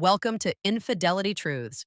Welcome to Infidelity Truths.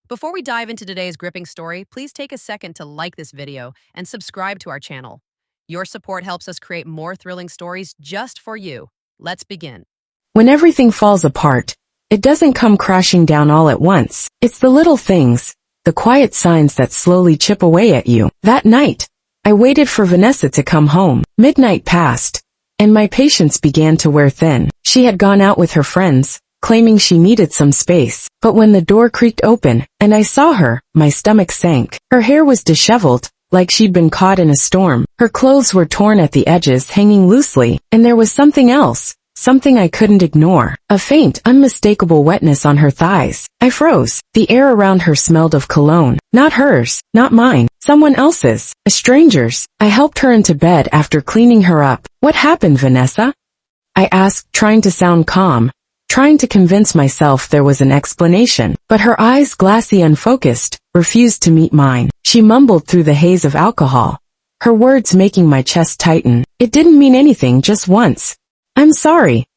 Before we dive into today's gripping story, please take a second to like this video and subscribe to our channel. Your support helps us create more thrilling stories just for you. Let's begin. When everything falls apart, it doesn't come crashing down all at once. It's the little things, the quiet signs that slowly chip away at you. That night, I waited for Vanessa to come home. Midnight passed, and my patience began to wear thin. She had gone out with her friends, claiming she needed some space. But when the door creaked open, and I saw her, my stomach sank. Her hair was disheveled, like she'd been caught in a storm. Her clothes were torn at the edges, hanging loosely, and there was something else. Something I couldn't ignore. A faint, unmistakable wetness on her thighs. I froze. The air around her smelled of cologne. Not hers, not mine, someone else's, a stranger's. I helped her into bed after cleaning her up. "What happened, Vanessa?" I asked, trying to sound calm, trying to convince myself there was an explanation. But her eyes, glassy, unfocused, refused to meet mine. She mumbled through the haze of alcohol, her words making my chest tighten. "It didn't mean anything, just once. I'm sorry."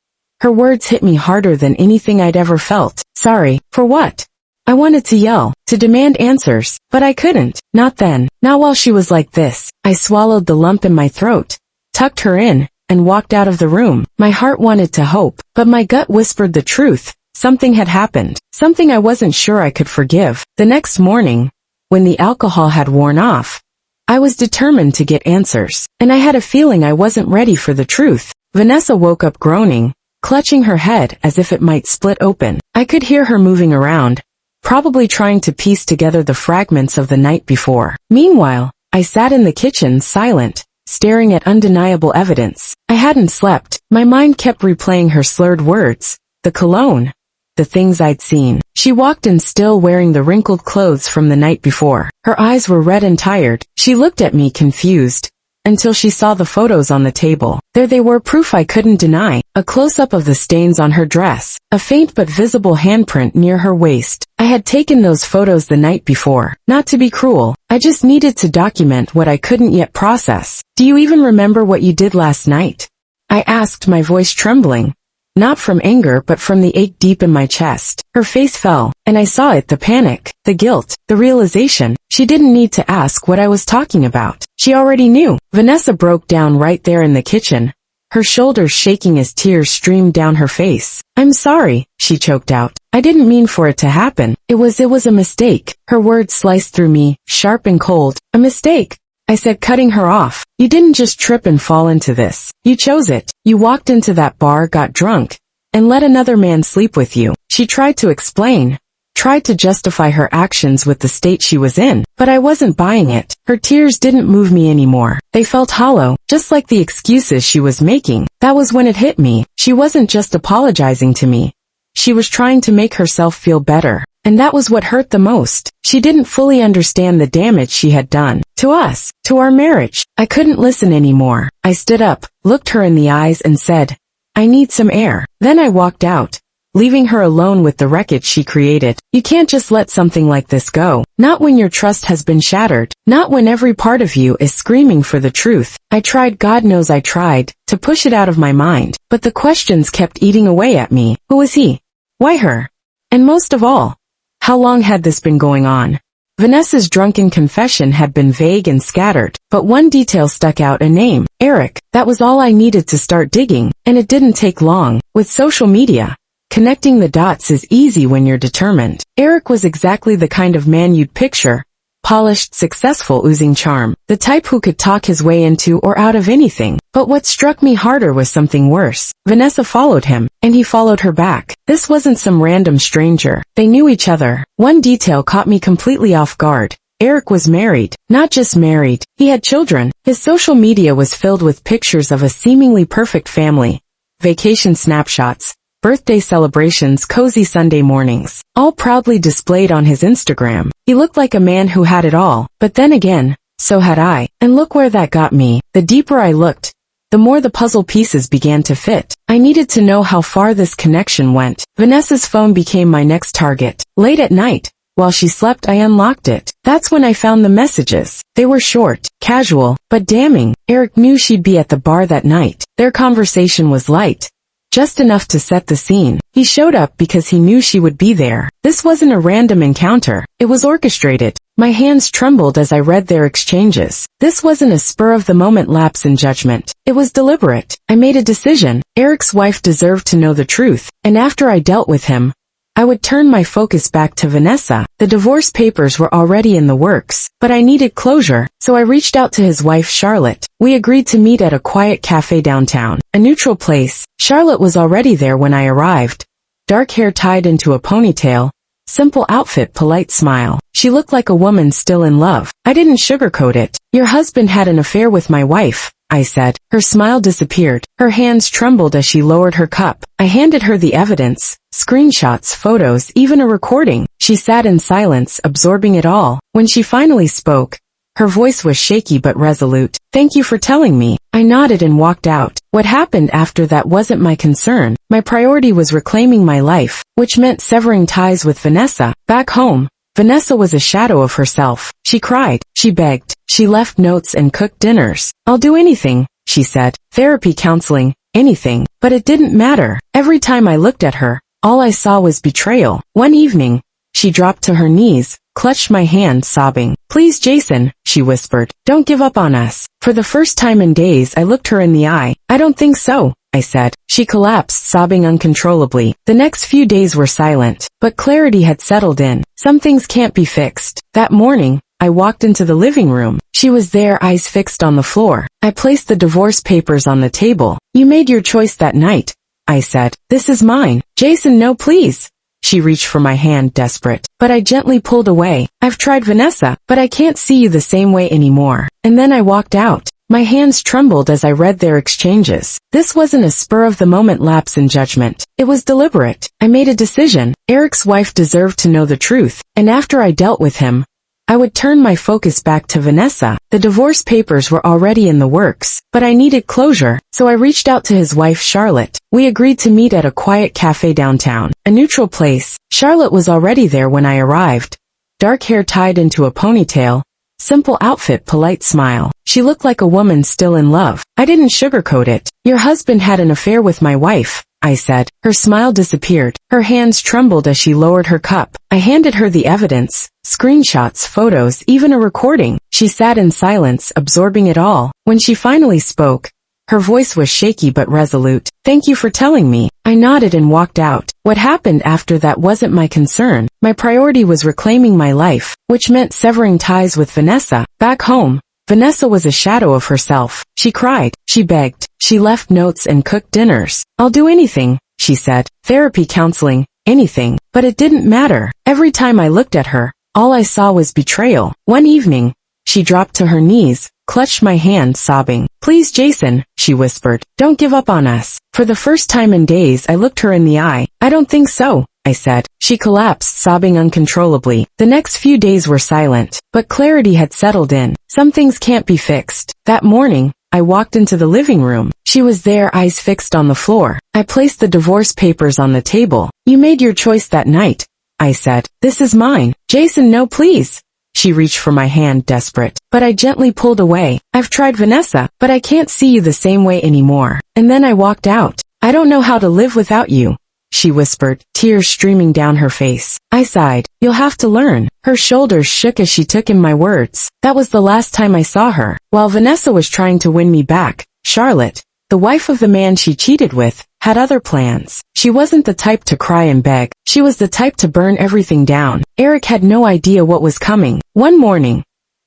Her words hit me harder than anything I'd ever felt. Sorry, for what? I wanted to yell, to demand answers, but I couldn't. Not then, not while she was like this. I swallowed the lump in my throat, tucked her in, and walked out of the room. My heart wanted to hope, but my gut whispered the truth. Something had happened, something I wasn't sure I could forgive. The next morning, when the alcohol had worn off, I was determined to get answers, and I had a feeling I wasn't ready for the truth. Vanessa woke up groaning, clutching her head as if it might split open. I could hear her moving around, probably trying to piece together the fragments of the night before. Meanwhile, I sat in the kitchen, silent, staring at undeniable evidence. I hadn't slept. My mind kept replaying her slurred words, the cologne, the things I'd seen. She walked in still wearing the wrinkled clothes from the night before. Her eyes were red and tired. She looked at me confused, until she saw the photos on the table. There they were, proof I couldn't deny. A close-up of the stains on her dress, a faint but visible handprint near her waist. I had taken those photos the night before. Not to be cruel, I just needed to document what I couldn't yet process. "Do you even remember what you did last night?" I asked, my voice trembling. Not from anger but from the ache deep in my chest. Her face fell, and I saw it, the panic, the guilt, the realization. She didn't need to ask what I was talking about. She already knew. Vanessa broke down right there in the kitchen, her shoulders shaking as tears streamed down her face. "I'm sorry," she choked out. "I didn't mean for it to happen. It was a mistake." Her words sliced through me, sharp and cold. "A mistake?" I said, cutting her off. "You didn't just trip and fall into this. You chose it. You walked into that bar, got drunk, and let another man sleep with you." She tried to explain, tried to justify her actions with the state she was in, but I wasn't buying it. Her tears didn't move me anymore. They felt hollow, just like the excuses she was making. That was when it hit me. She wasn't just apologizing to me. She was trying to make herself feel better. And that was what hurt the most. She didn't fully understand the damage she had done. To us, to our marriage. I couldn't listen anymore. I stood up, looked her in the eyes and said, "I need some air." Then I walked out, leaving her alone with the wreckage she created. You can't just let something like this go. Not when your trust has been shattered. Not when every part of you is screaming for the truth. I tried, God knows I tried, to push it out of my mind. But the questions kept eating away at me. Who was he? Why her? And most of all, how long had this been going on? Vanessa's drunken confession had been vague and scattered, but one detail stuck out, a name, Eric. That was all I needed to start digging, and it didn't take long. With social media, connecting the dots is easy when you're determined. Eric was exactly the kind of man you'd picture. Polished, successful, oozing charm. The type who could talk his way into or out of anything. But what struck me harder was something worse. Vanessa followed him, and he followed her back. This wasn't some random stranger. They knew each other. One detail caught me completely off guard. Eric was married. Not just married, he had children. His social media was filled with pictures of a seemingly perfect family. Vacation snapshots, birthday celebrations, cozy Sunday mornings, all proudly displayed on his Instagram. He looked like a man who had it all, but then again, so had I. And look where that got me. The deeper I looked, the more the puzzle pieces began to fit. I needed to know how far this connection went. Vanessa's phone became my next target. Late at night, while she slept, I unlocked it. That's when I found the messages. They were short, casual, but damning. Eric knew she'd be at the bar that night. Their conversation was light, just enough to set the scene. He showed up because he knew she would be there. This wasn't a random encounter. It was orchestrated. My hands trembled as I read their exchanges. This wasn't a spur-of-the-moment lapse in judgment. It was deliberate. I made a decision. Eric's wife deserved to know the truth, and after I dealt with him, I would turn my focus back to Vanessa. The divorce papers were already in the works, but I needed closure, so I reached out to his wife Charlotte. We agreed to meet at a quiet cafe downtown, a neutral place. Charlotte was already there when I arrived. Dark hair tied into a ponytail, simple outfit, polite smile. She looked like a woman still in love. I didn't sugarcoat it. Your husband had an affair with my wife, I said. Her smile disappeared. Her hands trembled as she lowered her cup. I handed her the evidence, screenshots, photos, even a recording. She sat in silence, absorbing it all. When she finally spoke, her voice was shaky but resolute. Thank you for telling me. I nodded and walked out. What happened after that wasn't my concern. My priority was reclaiming my life, which meant severing ties with Vanessa. Back home, Vanessa was a shadow of herself. She cried, she begged, she left notes and cooked dinners. I'll do anything, she said. Therapy, counseling, anything. But it didn't matter. Every time I looked at her, all I saw was betrayal. One evening, she dropped to her knees, clutched my hand, sobbing. Please, Jason, she whispered. Don't give up on us. For the first time in days, I looked her in the eye. I don't think so, I said. She collapsed, sobbing uncontrollably. The next few days were silent, but clarity had settled in. Some things can't be fixed. That morning, I walked into the living room. She was there, eyes fixed on the floor. I placed the divorce papers on the table. You made your choice that night, I said. This is mine. Jason, no, please. She reached for my hand, desperate, but I gently pulled away. I've tried, Vanessa, but I can't see you the same way anymore. And then I walked out. My hands trembled as I read their exchanges. This wasn't a spur-of-the-moment lapse in judgment. It was deliberate. I made a decision. Eric's wife deserved to know the truth, and after I dealt with him, I would turn my focus back to Vanessa. The divorce papers were already in the works, but I needed closure, so I reached out to his wife Charlotte. We agreed to meet at a quiet cafe downtown, a neutral place. Charlotte was already there when I arrived. Dark hair tied into a ponytail, simple outfit, polite smile. She looked like a woman still in love. I didn't sugarcoat it. Your husband had an affair with my wife, I said. Her smile disappeared. Her hands trembled as she lowered her cup. I handed her the evidence, screenshots, photos, even a recording. She sat in silence, absorbing it all. When she finally spoke, her voice was shaky but resolute. Thank you for telling me. I nodded and walked out. What happened after that wasn't my concern. My priority was reclaiming my life, which meant severing ties with Vanessa. Back home, Vanessa was a shadow of herself. She cried, she begged, she left notes and cooked dinners. I'll do anything, she said. Therapy, counseling, anything. But it didn't matter. Every time I looked at her, all I saw was betrayal. One evening, she dropped to her knees, clutched my hand, sobbing. Please, Jason, she whispered. Don't give up on us. For the first time in days, I looked her in the eye. I don't think so, I said. She collapsed, sobbing uncontrollably. The next few days were silent, but clarity had settled in. Some things can't be fixed. That morning, I walked into the living room. She was there, eyes fixed on the floor. I placed the divorce papers on the table. You made your choice that night, I said. This is mine. Jason, no, please. She reached for my hand, desperate, but I gently pulled away. I've tried, Vanessa, but I can't see you the same way anymore. And then I walked out. I don't know how to live without you, she whispered, tears streaming down her face. I sighed. You'll have to learn. Her shoulders shook as she took in my words. That was the last time I saw her. While Vanessa was trying to win me back, Charlotte, the wife of the man she cheated with, had other plans. She wasn't the type to cry and beg. She was the type to burn everything down. Eric had no idea what was coming. One morning,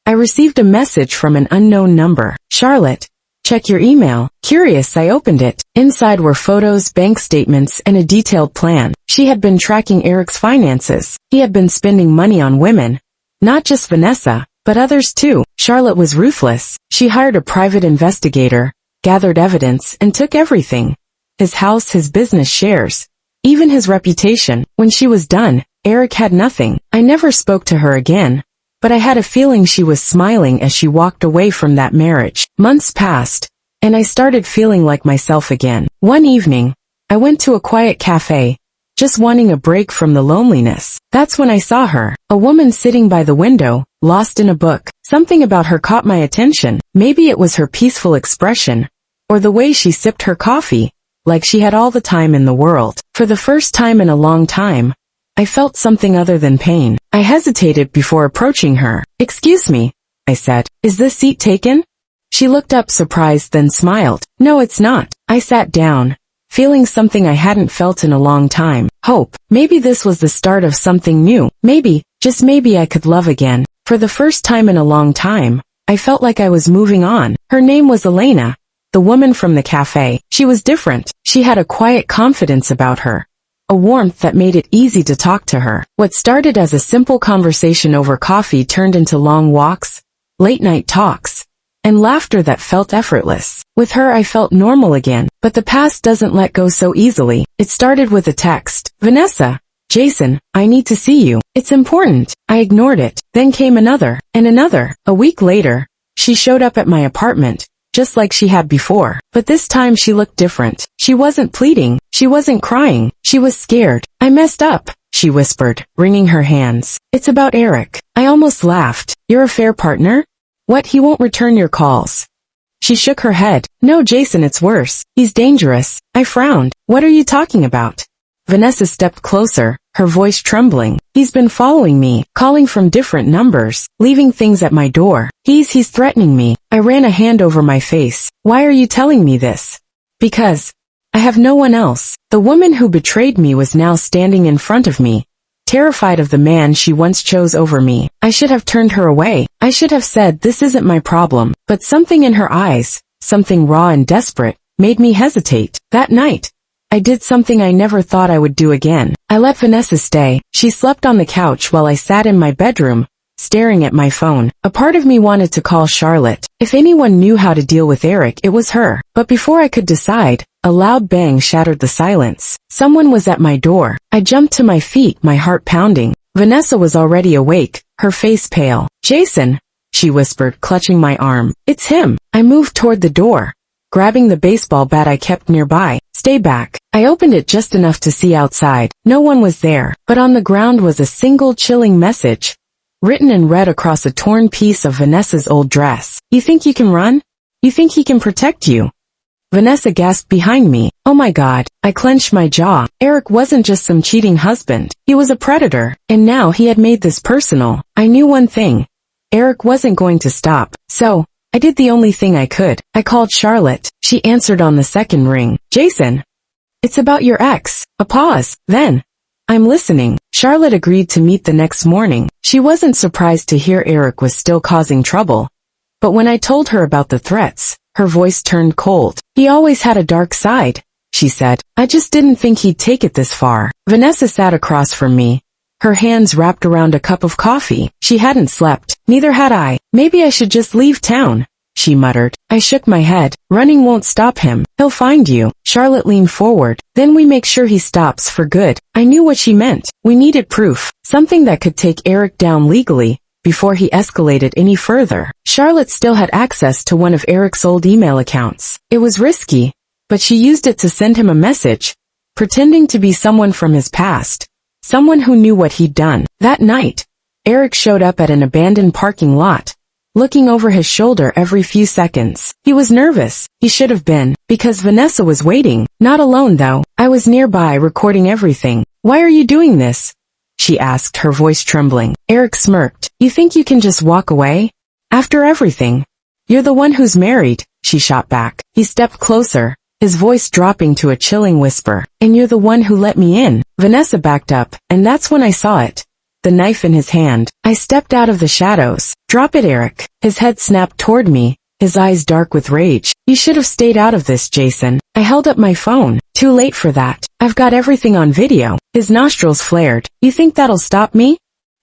I received a message from an unknown number. Charlotte, check your email. Curious, I opened it. Inside were photos, bank statements, and a detailed plan. She had been tracking Eric's finances. He had been spending money on women. Not just Vanessa, but others too. Charlotte was ruthless. She hired a private investigator, gathered evidence, and took everything. His house, his business shares, even his reputation. When she was done, Eric had nothing. I never spoke to her again, but I had a feeling she was smiling as she walked away from that marriage. Months passed, and I started feeling like myself again. One evening, I went to a quiet cafe, just wanting a break from the loneliness. That's when I saw her, a woman sitting by the window, lost in a book. Something about her caught my attention. Maybe it was her peaceful expression, or the way she sipped her coffee, like she had all the time in the world. For the first time in a long time, I felt something other than pain. I hesitated before approaching her. "Excuse me," I said. "Is this seat taken?" She looked up surprised then smiled. "No, it's not." I sat down, feeling something I hadn't felt in a long time. Hope. Maybe this was the start of something new. Maybe, just maybe I could love again. For the first time in a long time, I felt like I was moving on. Her name was Elena, the woman from the cafe. She was different. She had a quiet confidence about her, a warmth that made it easy to talk to her. What started as a simple conversation over coffee turned into long walks, late-night talks, and laughter that felt effortless. With her I felt normal again, but the past doesn't let go so easily. It started with a text. "Vanessa, Jason, I need to see you. It's important." I ignored it. Then came another, and another. A week later, she showed up at my apartment, just like she had before. But this time she looked different. She wasn't pleading. She wasn't crying. She was scared. "I messed up," she whispered, wringing her hands. "It's about Eric." I almost laughed. "You're a fair partner? What, he won't return your calls?" She shook her head. "No, Jason, it's worse. He's dangerous." I frowned. "What are you talking about?" Vanessa stepped closer, her voice trembling. "He's been following me, calling from different numbers, leaving things at my door. He's threatening me." I ran a hand over my face. "Why are you telling me this?" "Because I have no one else." The woman who betrayed me was now standing in front of me, terrified of the man she once chose over me. I should have turned her away. I should have said this isn't my problem. But something in her eyes, something raw and desperate, made me hesitate. That night, I did something I never thought I would do again. I let Vanessa stay. She slept on the couch while I sat in my bedroom, staring at my phone. A part of me wanted to call Charlotte. If anyone knew how to deal with Eric, it was her. But before I could decide, a loud bang shattered the silence. Someone was at my door. I jumped to my feet, my heart pounding. Vanessa was already awake, her face pale. "Jason," she whispered, clutching my arm. "It's him." I moved toward the door, grabbing the baseball bat I kept nearby. "Stay back." I opened it just enough to see outside. No one was there, but on the ground was a single chilling message, written in red across a torn piece of Vanessa's old dress. "You think you can run? You think he can protect you?" Vanessa gasped behind me. Oh my God. I clenched my jaw. Eric wasn't just some cheating husband. He was a predator, and now he had made this personal. I knew one thing. Eric wasn't going to stop. So, I did the only thing I could. I called Charlotte. She answered on the second ring. "Jason, it's about your ex." A pause. Then, "I'm listening." Charlotte agreed to meet the next morning. She wasn't surprised to hear Eric was still causing trouble. But when I told her about the threats, her voice turned cold. "He always had a dark side," she said. "I just didn't think he'd take it this far." Vanessa sat across from me, her hands wrapped around a cup of coffee. She hadn't slept. Neither had I. "Maybe I should just leave town," she muttered. I shook my head. "Running won't stop him. He'll find you." Charlotte leaned forward. "Then we make sure he stops for good." I knew what she meant. We needed proof. Something that could take Eric down legally, before he escalated any further. Charlotte still had access to one of Eric's old email accounts. It was risky, but she used it to send him a message, pretending to be someone from his past, someone who knew what he'd done. That night, Eric showed up at an abandoned parking lot, looking over his shoulder every few seconds. He was nervous. He should have been, because Vanessa was waiting. Not alone though. I was nearby recording everything. "Why are you doing this?" she asked, her voice trembling. Eric smirked. "You think you can just walk away? After everything? You're the one who's married," she shot back. He stepped closer, his voice dropping to a chilling whisper. "And you're the one who let me in." Vanessa backed up, and that's when I saw it. The knife in his hand. I stepped out of the shadows. "Drop it, Eric." His head snapped toward me, his eyes dark with rage. "You should have stayed out of this, Jason." I held up my phone. "Too late for that. I've got everything on video." His nostrils flared. "You think that'll stop me?"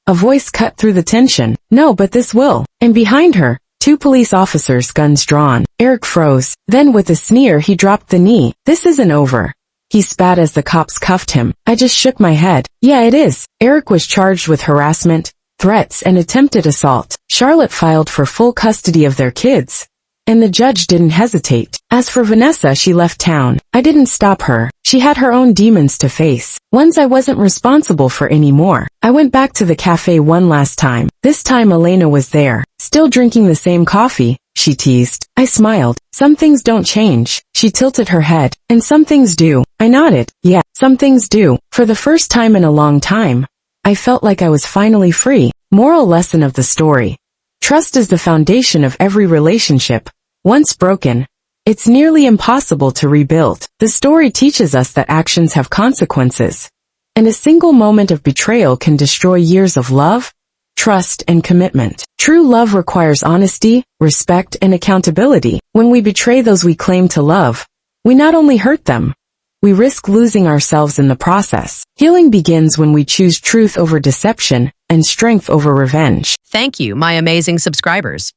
A voice cut through the tension. "No, but this will." And behind her, two police officers, guns drawn. Eric froze. Then with a sneer he dropped the knee. "This isn't over," he spat as the cops cuffed him. I just shook my head. "Yeah, it is." Eric was charged with harassment, threats, and attempted assault. Charlotte filed for full custody of their kids, and the judge didn't hesitate. As for Vanessa, she left town. I didn't stop her. She had her own demons to face, ones I wasn't responsible for anymore. I went back to the cafe one last time. This time Elena was there, still drinking the same coffee, she teased. I smiled. Some things don't change. She tilted her head. And some things do. I nodded. Yeah, some things do. For the first time in a long time, I felt like I was finally free. Moral lesson of the story. Trust is the foundation of every relationship. Once broken, it's nearly impossible to rebuild. The story teaches us that actions have consequences, and a single moment of betrayal can destroy years of love, trust, and commitment. True love requires honesty, respect, and accountability. When we betray those we claim to love, we not only hurt them, we risk losing ourselves in the process. Healing begins when we choose truth over deception and strength over revenge. Thank you, my amazing subscribers.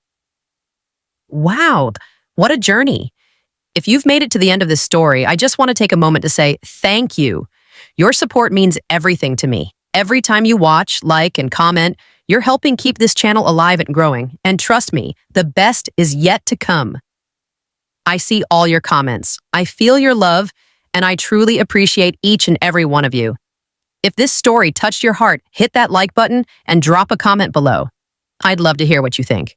Wow, what a journey. If you've made it to the end of this story, I just want to take a moment to say thank you. Your support means everything to me. Every time you watch, like, and comment, you're helping keep this channel alive and growing. And trust me, the best is yet to come. I see all your comments. I feel your love, and I truly appreciate each and every one of you. If this story touched your heart, hit that like button and drop a comment below. I'd love to hear what you think.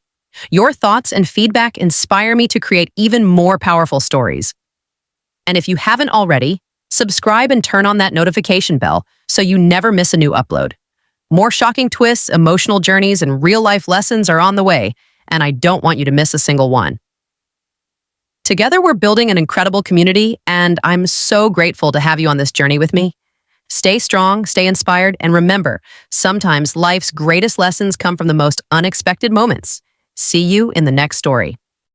Your thoughts and feedback inspire me to create even more powerful stories. And if you haven't already, subscribe and turn on that notification bell so you never miss a new upload. More shocking twists, emotional journeys, and real-life lessons are on the way, and I don't want you to miss a single one. Together, we're building an incredible community, and I'm so grateful to have you on this journey with me. Stay strong, stay inspired, and remember, sometimes life's greatest lessons come from the most unexpected moments. See you in the next story.